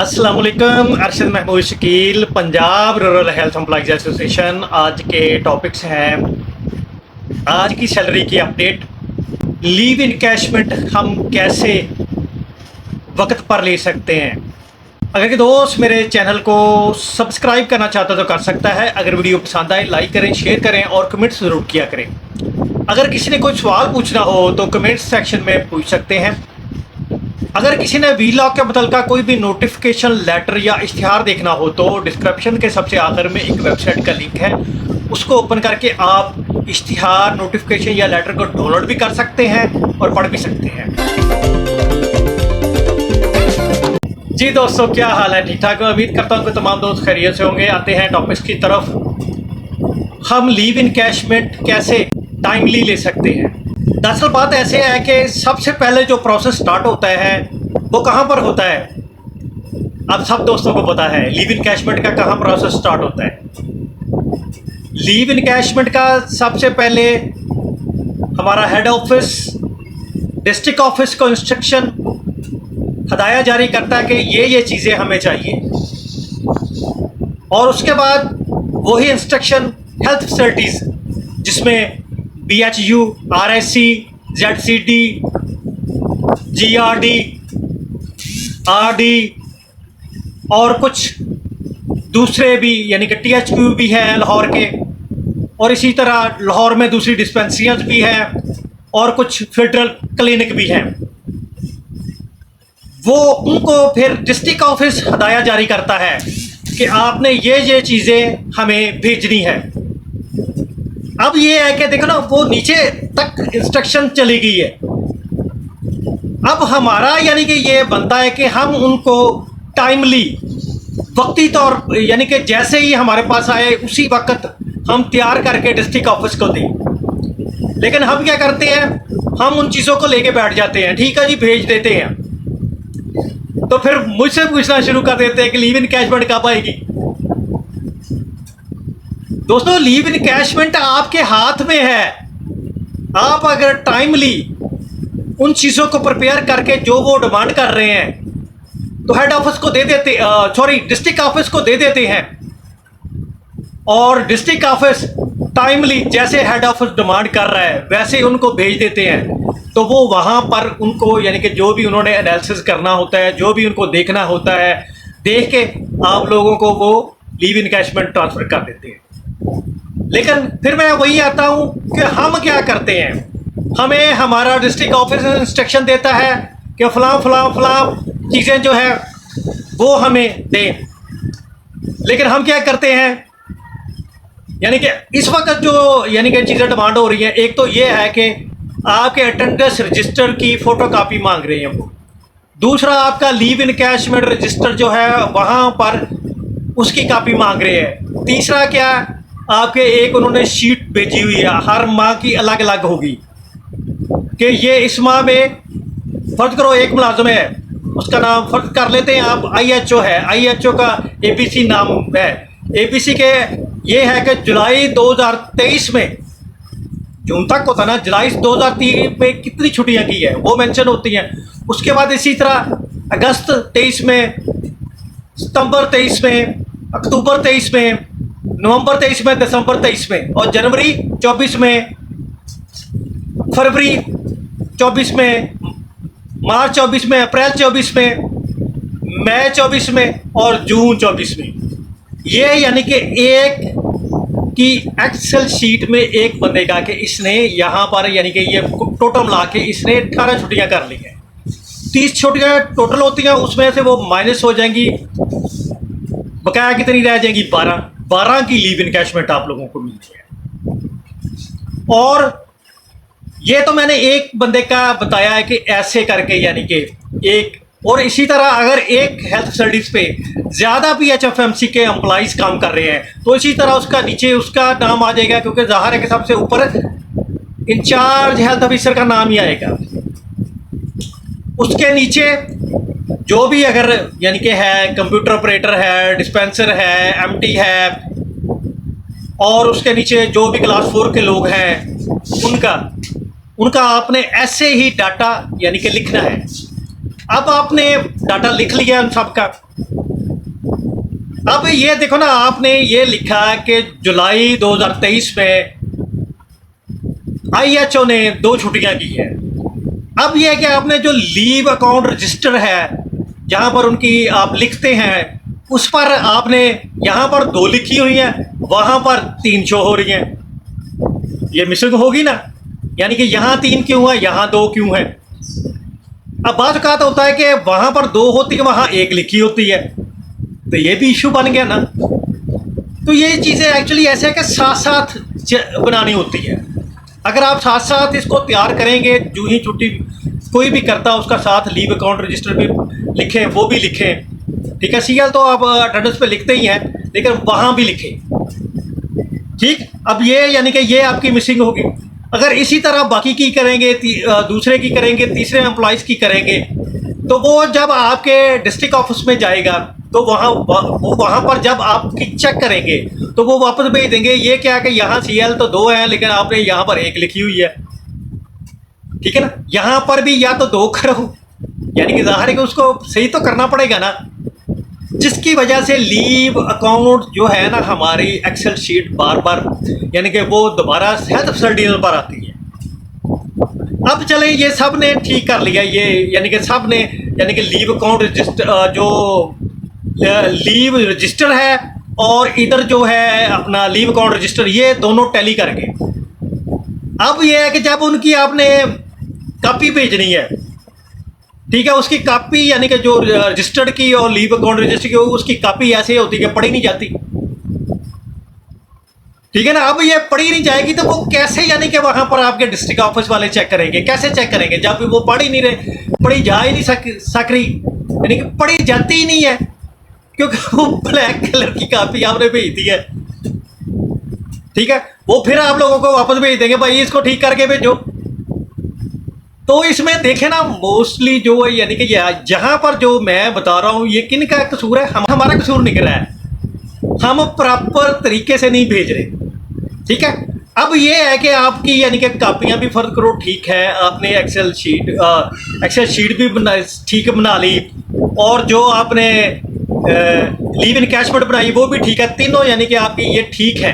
अस्सलाम वालेकुम। Arshad Mahmood Shakeel, Punjab rural health employees association. आज के टॉपिक्स हैं आज की सैलरी की अपडेट, लीव इनकैशमेंट हम कैसे वक्त पर ले सकते हैं। अगर के दोस्त मेरे चैनल को सब्सक्राइब करना चाहता तो कर सकता है। अगर वीडियो पसंद आए लाइक करें, शेयर करें और कमेंट्स ज़रूर किया करें। अगर किसी ने कोई सवाल पूछना हो तो कमेंट सेक्शन में पूछ सकते हैं। अगर किसी ने वीलॉग के मतलब का कोई भी नोटिफिकेशन लेटर या इश्तिहार देखना हो तो डिस्क्रिप्शन के सबसे आखिर में एक वेबसाइट का लिंक है, उसको ओपन करके आप इश्तिहार, नोटिफिकेशन या लेटर को डाउनलोड भी कर सकते हैं और पढ़ भी सकते हैं। जी दोस्तों, क्या हाल है? ठीक ठाक। उम्मीद करता हूँ कि तमाम दोस्त खैरियत से होंगे। आते हैं टॉपिक्स की तरफ। हम लीव इनकैशमेंट कैसे टाइमली ले सकते हैं। दरअसल बात ऐसे है कि सबसे पहले जो प्रोसेस स्टार्ट होता है वो कहाँ पर होता है? अब सब दोस्तों को पता है लीव इनकैशमेंट का कहाँ प्रोसेस स्टार्ट होता है। लीव इनकैशमेंट का सबसे पहले हमारा हेड ऑफिस, डिस्ट्रिक्ट ऑफिस को इंस्ट्रक्शन हदाया जारी करता है कि ये चीज़ें हमें चाहिए, और उसके बाद वही इंस्ट्रक्शन हेल्थ फैसिलिटीज़ जिसमें BHU, RSC, ZCD, GRD, RD और कुछ दूसरे भी यानी कि THQ भी है लाहौर के, और इसी तरह लाहौर में दूसरी डिस्पेंसरियाँ भी हैं और कुछ फेडरल क्लिनिक भी हैं। वो उनको फिर डिस्ट्रिक्ट ऑफिस हदाया जारी करता है कि आपने ये चीज़ें हमें भेजनी है। अब ये है कि देखो ना, वो नीचे तक इंस्ट्रक्शन चली गई है। अब हमारा यानी कि ये बनता है कि हम उनको टाइमली, वक्ती तौर यानी कि जैसे ही हमारे पास आए उसी वक्त हम तैयार करके डिस्ट्रिक्ट ऑफिस को दें। लेकिन हम क्या करते हैं, हम उन चीज़ों को लेके बैठ जाते हैं। ठीक है जी, भेज देते हैं, तो फिर मुझसे पूछना शुरू कर देते हैं कि लीव इनकैशमेंट कब आएगी। दोस्तों, लीव इनकैशमेंट आपके हाथ में है। आप अगर टाइमली उन चीज़ों को प्रिपेयर करके जो वो डिमांड कर रहे हैं तो हेड ऑफिस को दे देते, डिस्ट्रिक्ट ऑफिस को दे देते हैं, और डिस्ट्रिक्ट ऑफिस टाइमली जैसे हेड ऑफिस डिमांड कर रहा है वैसे उनको भेज देते हैं। तो वो वहाँ पर उनको यानी कि जो भी उन्होंने एनालिसिस करना होता है, जो भी उनको देखना होता है, देख के आप लोगों को वो लीव इनकैशमेंट ट्रांसफ़र कर देते हैं। लेकिन फिर मैं वही आता हूँ कि हम क्या करते हैं, हमें हमारा डिस्ट्रिक्ट ऑफिस इंस्ट्रक्शन देता है कि फलां चीज़ें जो है वो हमें दें। लेकिन हम क्या करते हैं, यानी कि इस वक्त जो यानी कि चीज़ें डिमांड हो रही हैं, एक तो ये है कि आपके अटेंडेंस रजिस्टर की फ़ोटोकॉपी मांग रहे हैं वो। दूसरा, आपका लीव इनकैशमेंट रजिस्टर जो है वहाँ पर उसकी कॉपी मांग रहे हैं। तीसरा क्या, आपके एक उन्होंने शीट भेजी हुई है, हर माह की अलग अलग होगी कि ये इस माह में फ़र्ज करो एक मुलाजिम है, उसका नाम फ़र्ज कर लेते हैं आप IHO है, IHO का ABC नाम है। ABC के ये है कि जुलाई 2023 में, जून तक होता ना, जुलाई 2023 में कितनी छुट्टियां की है वो मेंशन होती हैं। उसके बाद इसी तरह अगस्त 23 में, सितंबर 23 में, अक्टूबर 23 में, नवंबर 23 में, दिसंबर 23 में, और जनवरी 24 में, फरवरी 24 में, मार्च 24 में, अप्रैल 24 में, मई 24 में और जून 24 में। ये यानी कि एक की एक्सेल शीट में एक बंदे का कि इसने यहाँ पर यानी कि ये टोटल मिला के इसने 18 छुट्टियाँ कर ली हैं। 30 छुट्टियाँ टोटल होती हैं, उसमें से वो माइनस हो जाएंगी, बकाया कितनी रह जाएंगी? 12 की लीव इनकैशमेंट आप लोगों को मिलती है। और ये तो मैंने एक बंदे का बताया है कि ऐसे करके यानी कि एक, और इसी तरह अगर एक हेल्थ फैसिलिटीज़ पे ज़्यादा BHFMC के एम्प्लॉइज़ काम कर रहे हैं तो इसी तरह उसका नीचे उसका नाम आ जाएगा, क्योंकि ज़ाहिर है कि सबसे ऊपर इंचार्ज हेल्थ ऑफिसर का नाम ही आएगा। उसके नीचे जो भी अगर यानी कि है, कंप्यूटर ऑपरेटर है, डिस्पेंसर है, MT है, और उसके नीचे जो भी क्लास 4 के लोग हैं उनका आपने ऐसे ही डाटा यानी कि लिखना है। अब आपने डाटा लिख लिया उन सब का, अब ये देखो ना, आपने ये लिखा कि जुलाई 2023 में आईएचओ ने 2 छुट्टियां की है। अब ये है कि आपने जो लीव अकाउंट रजिस्टर है जहां पर उनकी आप लिखते हैं उस पर आपने यहां पर 2 लिखी हुई है, वहां पर 3 शो हो रही है। ये मिसिंग होगी ना, यानी कि यहां 3 क्यों है, यहां 2 क्यों है। अब बात का तो होता है कि वहां पर 2 होती है, वहां 1 लिखी होती है, तो ये भी इशू बन गया ना। तो ये चीज़ें एक्चुअली ऐसे है कि साथ साथ बनानी होती है। अगर आप साथ साथ इसको तैयार करेंगे, जो ही छुट्टी कोई भी करता उसका साथ लीव अकाउंट रजिस्टर भी लिखें, वो भी लिखें, ठीक है। सीएल तो आप अटेंडेंस पे लिखते ही हैं, लेकिन वहाँ भी लिखें, ठीक। अब ये यानी कि ये आपकी मिसिंग होगी। अगर इसी तरह बाकी की करेंगे, दूसरे की करेंगे, तीसरे एम्प्लॉयज़ की करेंगे, तो वो जब आपके डिस्ट्रिक्ट ऑफिस में जाएगा तो वहाँ पर जब आपकी चेक करेंगे तो वो वापस भेज देंगे, ये क्या है कि यहाँ सीएल तो 2 है लेकिन आपने यहाँ पर 1 लिखी हुई है, ठीक है ना। यहाँ पर भी या तो 2 करो, यानी कि जाहिर है कि उसको सही तो करना पड़ेगा ना, जिसकी वजह से लीव अकाउंट जो है ना हमारी एक्सेल शीट बार बार यानी कि वो दोबारा हेल्थ फैसिलिटी पर आती है। अब चले, ये सब ने ठीक कर लिया, ये यानी कि सब ने यानी कि लीव अकाउंट रजिस्टर जो लीव रजिस्टर है और इधर जो है अपना लीव अकाउंट रजिस्टर, ये दोनों टैली करके। अब ये है कि जब उनकी आपने कॉपी भेजनी है, ठीक है, उसकी कॉपी यानी कि जो रजिस्टर्ड की और लीव अकाउंट रजिस्टर की उसकी कॉपी ऐसे होती है कि पढ़ी नहीं जाती, ठीक है ना। अब ये पढ़ी नहीं जाएगी तो वो कैसे यानी कि वहां पर आपके डिस्ट्रिक्ट ऑफिस वाले चेक करेंगे, कैसे चेक करेंगे जब भी वो पढ़ ही नहीं रहे, पढ़ी जा ही नहीं सक रही, यानी कि पढ़ी जाती ही नहीं है, क्योंकि वो ब्लैक कलर की कॉपी आपने भेज दी है, ठीक है। वो फिर आप लोगों को वापस भेज देंगे, भाई इसको ठीक करके भेजो। तो इसमें देखें ना, मोस्टली जो है यानी कि जहां पर जो मैं बता रहा हूं ये किन का कसूर है, हमारा कसूर निकल रहा है, हम प्रॉपर तरीके से नहीं भेज रहे, ठीक है। अब ये है कि आपकी यानी कि कॉपियां भी फर्ज करो, ठीक है, आपने एक्सेल शीट भी ठीक बना ली, और जो आपने लीव इनकैशमेंट बनाई वो भी ठीक है, तीनों यानी कि आपकी ये ठीक है।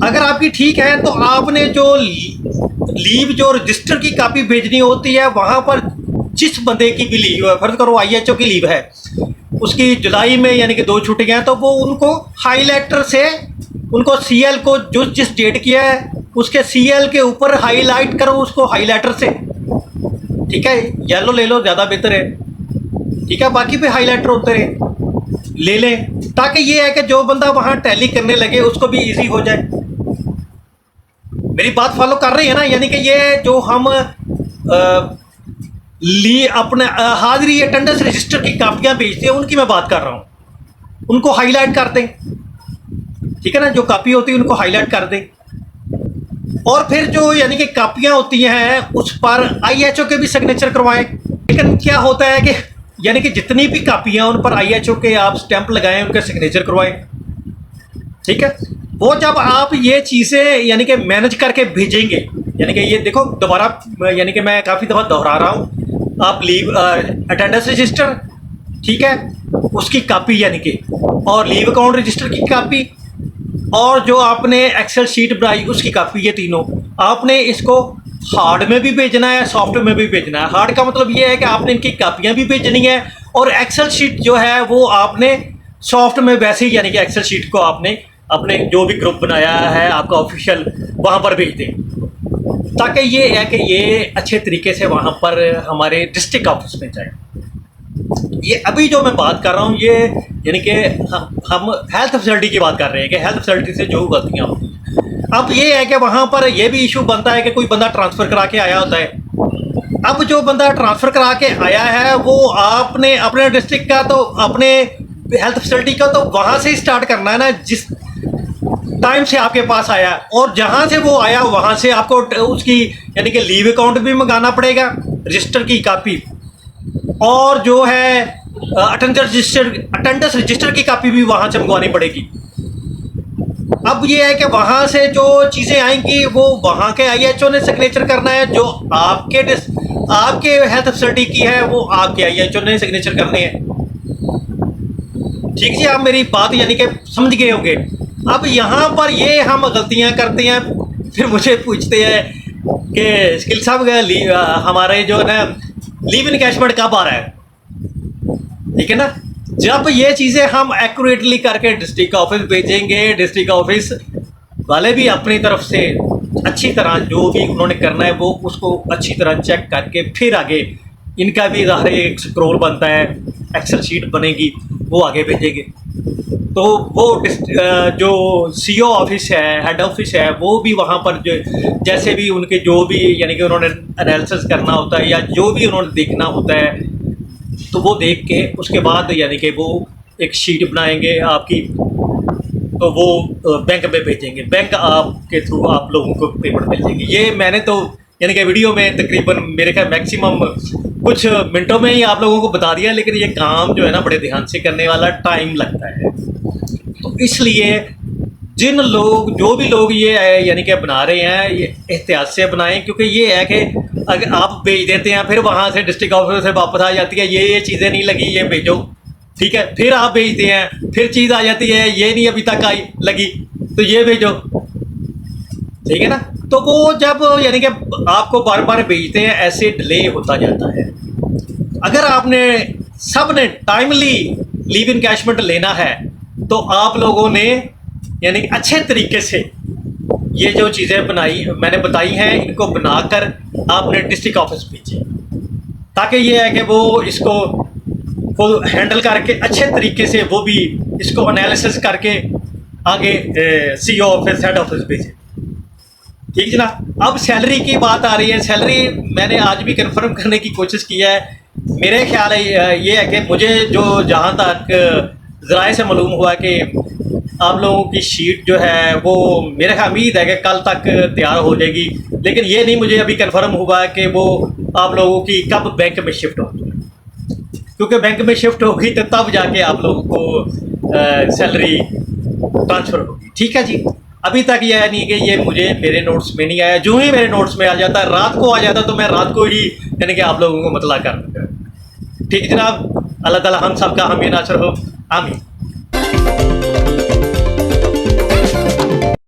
अगर आपकी ठीक है तो आपने जो लीव जो रजिस्टर की कॉपी भेजनी होती है वहां पर जिस बंदे की भी लीव है, फर्ज करो आईएचओ की लीव है, उसकी जुलाई में यानी कि 2 छुट्टियां, तो वो उनको हाईलाइटर से उनको सीएल को जो जिस डेट किया है उसके सीएल के ऊपर हाईलाइट करो उसको हाईलाइटर से, ठीक है। येलो ले लो, ज़्यादा बेहतर है, ठीक है। बाकी पे हाईलाइटर होते रहे, ले लें, ताकि ये है कि जो बंदा वहाँ टैली करने लगे उसको भी इजी हो जाए। मेरी बात फॉलो कर रही है ना, यानी कि ये जो हम अपने हाजिरी अटेंडेंस रजिस्टर की कापियाँ भेजते हैं उनकी मैं बात कर रहा हूँ, उनको हाईलाइट कर दें, ठीक है ना। जो कापी होती है उनको हाईलाइट कर दें, और फिर जो यानी कि कापियाँ होती हैं उस पर आईएचओ के भी सिग्नेचर करवाएं। लेकिन क्या होता है कि यानी कि जितनी भी कापियाँ उन पर आईएचओ के आप स्टैंप लगाएं, उनका सिग्नेचर करवाएं, ठीक है। वो जब आप ये चीज़ें यानी कि मैनेज करके भेजेंगे, यानी कि ये देखो दोबारा यानी कि मैं काफ़ी दफ़ा दोहरा रहा हूँ, आप लीव अटेंडेंस रजिस्टर, ठीक है, उसकी कापी यानी कि, और लीव अकाउंट रजिस्टर की कापी, और जो आपने एक्सेल शीट बनाई उसकी कापी, ये तीनों आपने इसको हार्ड में भी भेजना है, सॉफ्ट में भी भेजना है। हार्ड का मतलब ये है कि आपने इनकी कापियाँ भी भेजनी है, और एक्सेल शीट जो है वो आपने सॉफ्ट में वैसे ही यानी कि एक्सेल शीट को आपने अपने जो भी ग्रुप बनाया है आपका ऑफिशियल वहाँ पर भेज दें, ताकि ये है कि ये अच्छे तरीके से वहाँ पर हमारे डिस्ट्रिक्ट ऑफिस में जाए। ये अभी जो मैं बात कर रहा हूँ ये यानी कि हम हेल्थ फैसिलिटी की बात कर रहे हैं कि हेल्थ फैसिलिटी से जो गलतियाँ होती हैं। अब ये है कि वहाँ पर ये भी इशू बनता है कि कोई बंदा ट्रांसफ़र करा के आया होता है। अब जो बंदा ट्रांसफ़र करा के आया है वो आपने अपने डिस्ट्रिक्ट का तो अपने हेल्थ फैसिलिटी का तो वहाँ से ही स्टार्ट करना है ना, जिस टाइम से आपके पास आया, और जहाँ से वो आया वहाँ से आपको उसकी यानी कि लीव अकाउंट भी मंगाना पड़ेगा, रजिस्टर की कापी, और जो है अटेंडेंस रजिस्टर की कापी भी वहाँ से मंगवानी पड़ेगी। अब ये है कि वहाँ से जो चीज़ें आएंगी वो वहाँ के आईएचओ ने सिग्नेचर करना है, जो आपके हेल्थ फैसिलिटी की है वो आपके आईएचओ ने सिग्नेचर करने हैं। ठीक जी, आप मेरी बात यानी कि समझ गए होंगे। अब यहाँ पर ये हम गलतियाँ करते हैं, फिर मुझे पूछते हैं कि शकील साहब हमारे जो है ना लीव इनकैशमेंट कब आ रहा है, ठीक है ना। जब ये चीज़ें हम एक्यूरेटली करके डिस्ट्रिक्ट ऑफिस भेजेंगे, डिस्ट्रिक्ट ऑफिस वाले भी अपनी तरफ से अच्छी तरह जो भी उन्होंने करना है वो उसको अच्छी तरह चेक करके फिर आगे इनका भी ज़ाहिर है एक स्क्रॉल बनता है, एक्सेल शीट बनेगी, वो आगे भेजेंगे। तो वो जो सीओ ऑफिस है, हेड ऑफिस है, वो भी वहाँ पर जो जैसे भी उनके जो भी यानी कि उन्होंने एनालिसिस करना होता है या जो भी उन्होंने देखना होता है, तो वो देख के उसके बाद यानी कि वो एक शीट बनाएंगे आपकी, तो वो बैंक में भेजेंगे। बैंक आपके थ्रू आप लोगों को पेमेंट मिल जाएगी। ये मैंने तो यानी कि वीडियो में तकरीबन मेरे ख्याल मैक्सिमम कुछ मिनटों में ही आप लोगों को बता दिया, लेकिन ये काम जो है ना बड़े ध्यान से करने वाला, टाइम लगता है। तो इसलिए जो भी लोग ये यानी कि बना रहे हैं, ये एहतियात से बनाएं, क्योंकि ये है कि अगर आप भेज देते हैं फिर वहाँ से डिस्ट्रिक्ट ऑफिस से वापस आ जाती है ये चीज़ें नहीं लगी, ये भेजो, ठीक है, फिर आप भेजते हैं, फिर चीज़ आ जाती है ये नहीं अभी तक आई लगी तो ये भेजो, ठीक है ना। तो वो जब यानी कि आपको बार बार भेजते हैं, ऐसे डिले होता जाता है। अगर आपने सब ने टाइमली लीव इनकैशमेंट लेना है तो आप लोगों ने यानी कि अच्छे तरीके से ये जो चीज़ें मैंने बताई हैं, इनको बनाकर आपने डिस्ट्रिक्ट ऑफिस भेजें, ताकि ये है कि वो इसको हैंडल करके अच्छे तरीके से वो भी इसको एनालिसिस करके आगे सीईओ ऑफिस, हेड ऑफिस भेजें। ठीक जनाब। अब सैलरी की बात आ रही है। सैलरी मैंने आज भी कंफर्म करने की कोशिश की है। मेरे ख्याल है ये है कि मुझे जो जहाँ तक ज़राए से मालूम हुआ कि आप लोगों की शीट जो है वो मेरे ख्याल उम्मीद है कि कल तक तैयार हो जाएगी, लेकिन ये नहीं मुझे अभी कंफर्म हुआ कि वो आप लोगों की कब बैंक में शिफ्ट होगी, क्योंकि बैंक में शिफ्ट होगी तो तब जाके आप लोगों को सैलरी ट्रांसफ़र होगी। ठीक है जी। अभी तक यह नहीं कि ये मुझे मेरे नोट्स में नहीं आया, जो ही मेरे नोट्स में आ जाता है, रात को आ जाता तो मैं रात को ही यानी कि आप लोगों को मतला कर दूँगा। ठीक जनाब। अल्लाह ताला हम सब का हामी नासर हो। आमीन।